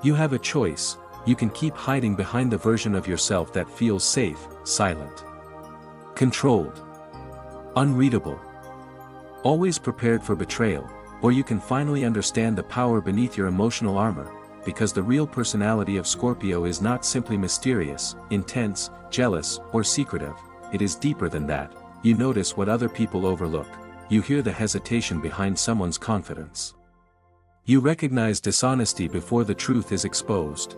You have a choice. You can keep hiding behind the version of yourself that feels safe, silent, controlled, unreadable, always prepared for betrayal, or you can finally understand the power beneath your emotional armor, because the real personality of Scorpio is not simply mysterious, intense, jealous, or secretive. It is deeper than that. You notice what other people overlook. You hear the hesitation behind someone's confidence. You recognize dishonesty before the truth is exposed.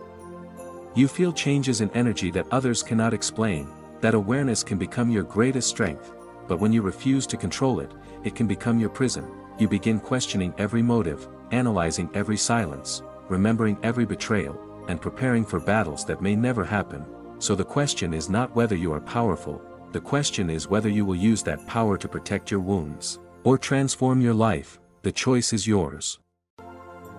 You feel changes in energy that others cannot explain. That awareness can become your greatest strength, but when you refuse to control it, it can become your prison. You begin questioning every motive, analyzing every silence, remembering every betrayal, and preparing for battles that may never happen. So the question is not whether you are powerful, the question is whether you will use that power to protect your wounds, or transform your life. The choice is yours.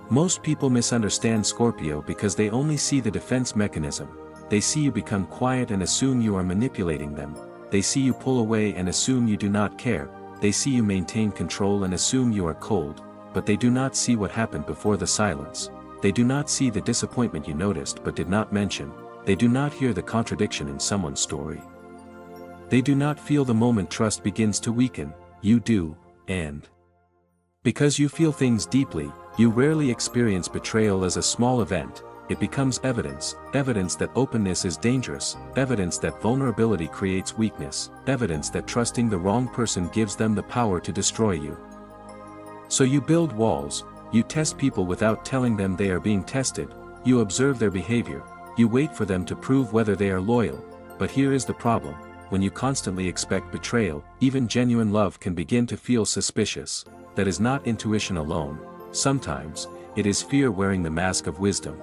Most people misunderstand Scorpio because they only see the defense mechanism. They see you become quiet and assume you are manipulating them. They see you pull away and assume you do not care. They see you maintain control and assume you are cold, but they do not see what happened before the silence. They do not see the disappointment you noticed but did not mention. They do not hear the contradiction in someone's story. They do not feel the moment trust begins to weaken. You do, and because you feel things deeply, you rarely experience betrayal as a small event. It becomes evidence that openness is dangerous, evidence that vulnerability creates weakness, evidence that trusting the wrong person gives them the power to destroy you. So you build walls, you test people without telling them they are being tested, you observe their behavior, you wait for them to prove whether they are loyal. But here is the problem: when you constantly expect betrayal, even genuine love can begin to feel suspicious. That is not intuition alone. Sometimes, it is fear wearing the mask of wisdom.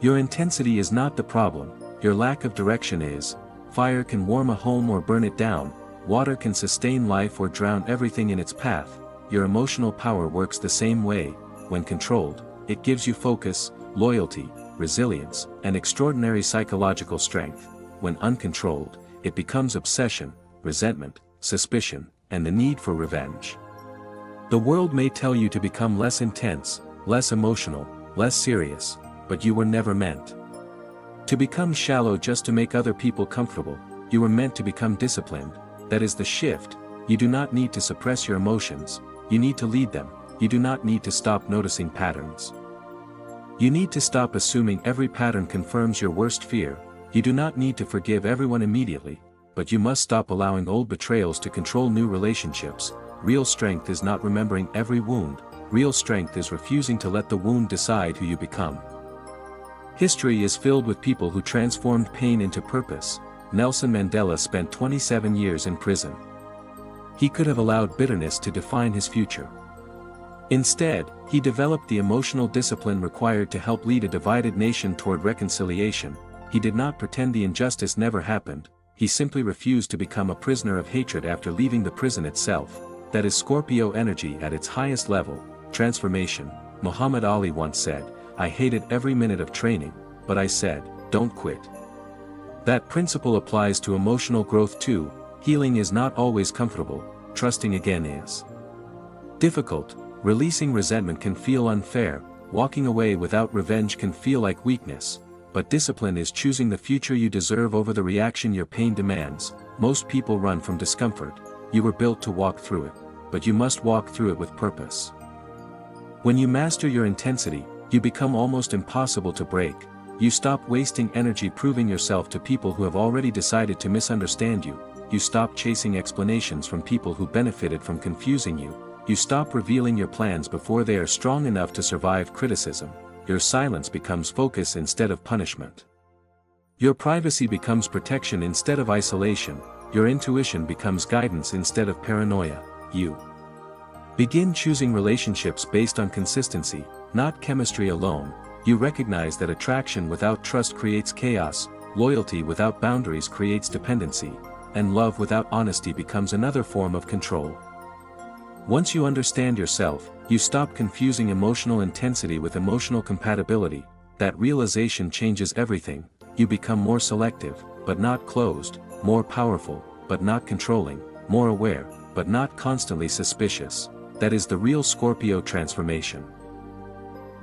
Your intensity is not the problem, your lack of direction is. Fire can warm a home or burn it down, water can sustain life or drown everything in its path. Your emotional power works the same way. When controlled, it gives you focus, loyalty, resilience, and extraordinary psychological strength. When uncontrolled, it becomes obsession, resentment, suspicion, and the need for revenge. The world may tell you to become less intense, less emotional, less serious, but you were never meant to become shallow just to make other people comfortable. You were meant to become disciplined. That is the shift. You do not need to suppress your emotions, you need to lead them. You do not need to stop noticing patterns. You need to stop assuming every pattern confirms your worst fear. You do not need to forgive everyone immediately, but you must stop allowing old betrayals to control new relationships. Real strength is not remembering every wound. Real strength is refusing to let the wound decide who you become. History is filled with people who transformed pain into purpose. Nelson Mandela spent 27 years in prison. He could have allowed bitterness to define his future. Instead, he developed the emotional discipline required to help lead a divided nation toward reconciliation. He did not pretend the injustice never happened. He simply refused to become a prisoner of hatred after leaving the prison itself. That is Scorpio energy at its highest level, transformation. Muhammad Ali once said, "I hated every minute of training, but I said, don't quit." That principle applies to emotional growth too. Healing is not always comfortable, trusting again is difficult. Releasing resentment can feel unfair, walking away without revenge can feel like weakness, but discipline is choosing the future you deserve over the reaction your pain demands. Most people run from discomfort. You were built to walk through it, but you must walk through it with purpose. When you master your intensity, you become almost impossible to break. You stop wasting energy proving yourself to people who have already decided to misunderstand you. You stop chasing explanations from people who benefited from confusing you. You stop revealing your plans before they are strong enough to survive criticism. Your silence becomes focus instead of punishment. Your privacy becomes protection instead of isolation. Your intuition becomes guidance instead of paranoia. You begin choosing relationships based on consistency, not chemistry alone. You recognize that attraction without trust creates chaos, loyalty without boundaries creates dependency, and love without honesty becomes another form of control. Once you understand yourself, you stop confusing emotional intensity with emotional compatibility. That realization changes everything. You become more selective, but not closed, more powerful, but not controlling, more aware, but not constantly suspicious. That is the real Scorpio transformation.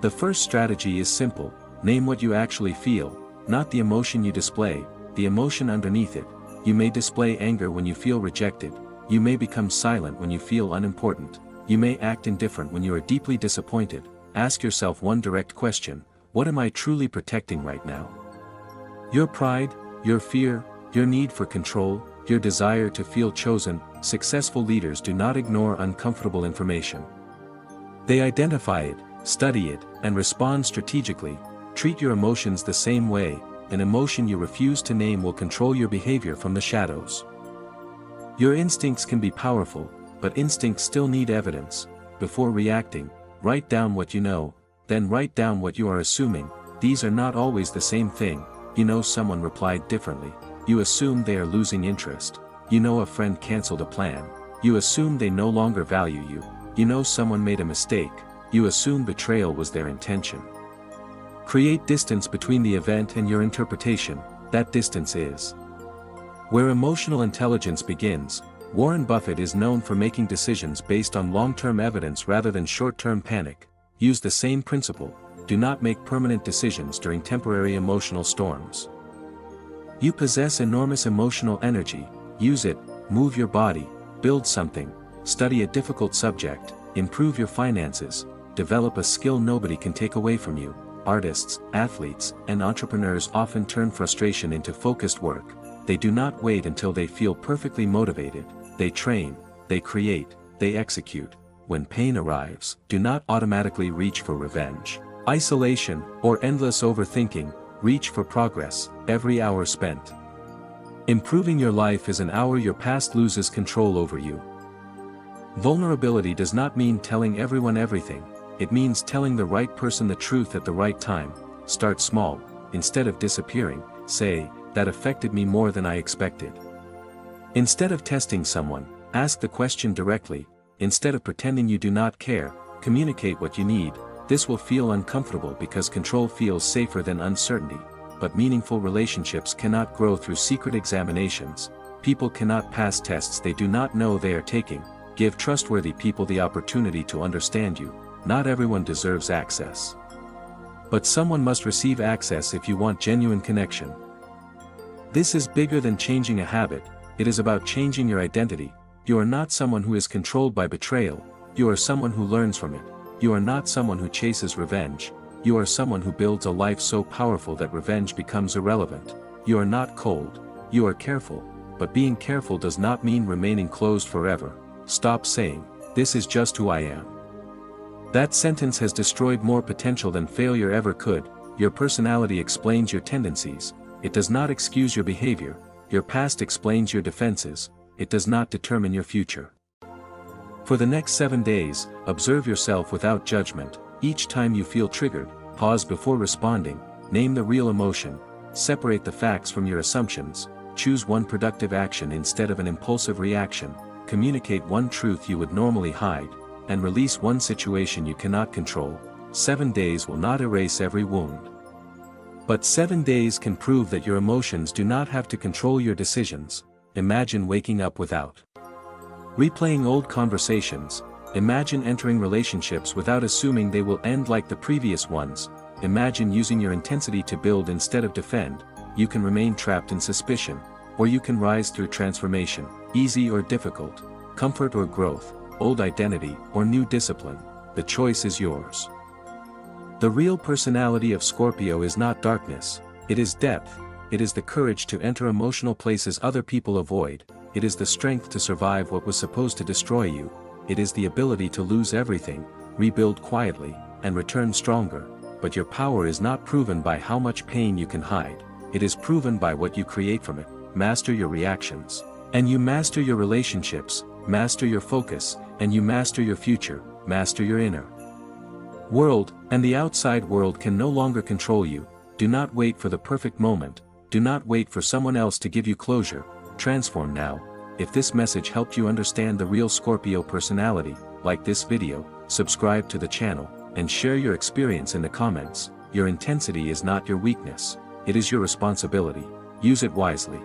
The first strategy is simple: name what you actually feel, not the emotion you display, the emotion underneath it. You may display anger when you feel rejected, you may become silent when you feel unimportant, you may act indifferent when you are deeply disappointed. Ask yourself one direct question: what am I truly protecting right now? Your pride, your fear, your need for control, your desire to feel chosen. Successful leaders do not ignore uncomfortable information. They identify it, study it, and respond strategically. Treat your emotions the same way. An emotion you refuse to name will control your behavior from the shadows. Your instincts can be powerful, but instincts still need evidence. Before reacting, write down what you know, then write down what you are assuming. These are not always the same thing. You know someone replied differently. You assume they are losing interest. You know a friend canceled a plan. You assume they no longer value you. You know someone made a mistake. You assume betrayal was their intention. Create distance between the event and your interpretation. That distance is where emotional intelligence begins. Warren Buffett is known for making decisions based on long-term evidence rather than short-term panic. Use the same principle. Do not make permanent decisions during temporary emotional storms. You possess enormous emotional energy. Use it. Move your body, build something, study a difficult subject, improve your finances, develop a skill nobody can take away from you. Artists, athletes, and entrepreneurs often turn frustration into focused work. They do not wait until they feel perfectly motivated. They train, they create, they execute. When pain arrives, do not automatically reach for revenge, isolation, or endless overthinking. Reach for progress. Every hour spent improving your life is an hour your past loses control over you. Vulnerability does not mean telling everyone everything. It means telling the right person the truth at the right time. Start small. Instead of disappearing, say, "That affected me more than I expected." Instead of testing someone, ask the question directly. Instead of pretending you do not care, communicate what you need. This will feel uncomfortable because control feels safer than uncertainty. But meaningful relationships cannot grow through secret examinations. People cannot pass tests they do not know they are taking. Give trustworthy people the opportunity to understand you. Not everyone deserves access, but someone must receive access if you want genuine connection. This is bigger than changing a habit. It is about changing your identity. You are not someone who is controlled by betrayal. You are someone who learns from it. You are not someone who chases revenge. You are someone who builds a life so powerful that revenge becomes irrelevant. You are not cold. You are careful. But being careful does not mean remaining closed forever. Stop saying, "This is just who I am." That sentence has destroyed more potential than failure ever could. Your personality explains your tendencies. It does not excuse your behavior. Your past explains your defenses. It does not determine your future. For the next 7 days, observe yourself without judgment. Each time you feel triggered, pause before responding. Name the real emotion. Separate the facts from your assumptions. Choose one productive action instead of an impulsive reaction. Communicate one truth you would normally hide, and release one situation you cannot control. 7 days will not erase every wound, but 7 days can prove that your emotions do not have to control your decisions. Imagine waking up without replaying old conversations. Imagine entering relationships without assuming they will end like the previous ones. Imagine using your intensity to build instead of defend. You can remain trapped in suspicion, or you can rise through transformation. Easy or difficult, comfort or growth, old identity or new discipline. The choice is yours. The real personality of Scorpio is not darkness. It is depth. It is the courage to enter emotional places other people avoid. It is the strength to survive what was supposed to destroy you. It is the ability to lose everything, rebuild quietly, and return stronger. But your power is not proven by how much pain you can hide. It is proven by what you create from it. Master your reactions, and you master your relationships. Master your focus, and you master your future. Master your inner world, and the outside world can no longer control you. Do not wait for the perfect moment. Do not wait for someone else to give you closure. Transform now. If this message helped you understand the real Scorpio personality, like this video, subscribe to the channel, and share your experience in the comments. Your intensity is not your weakness. It is your responsibility. Use it wisely.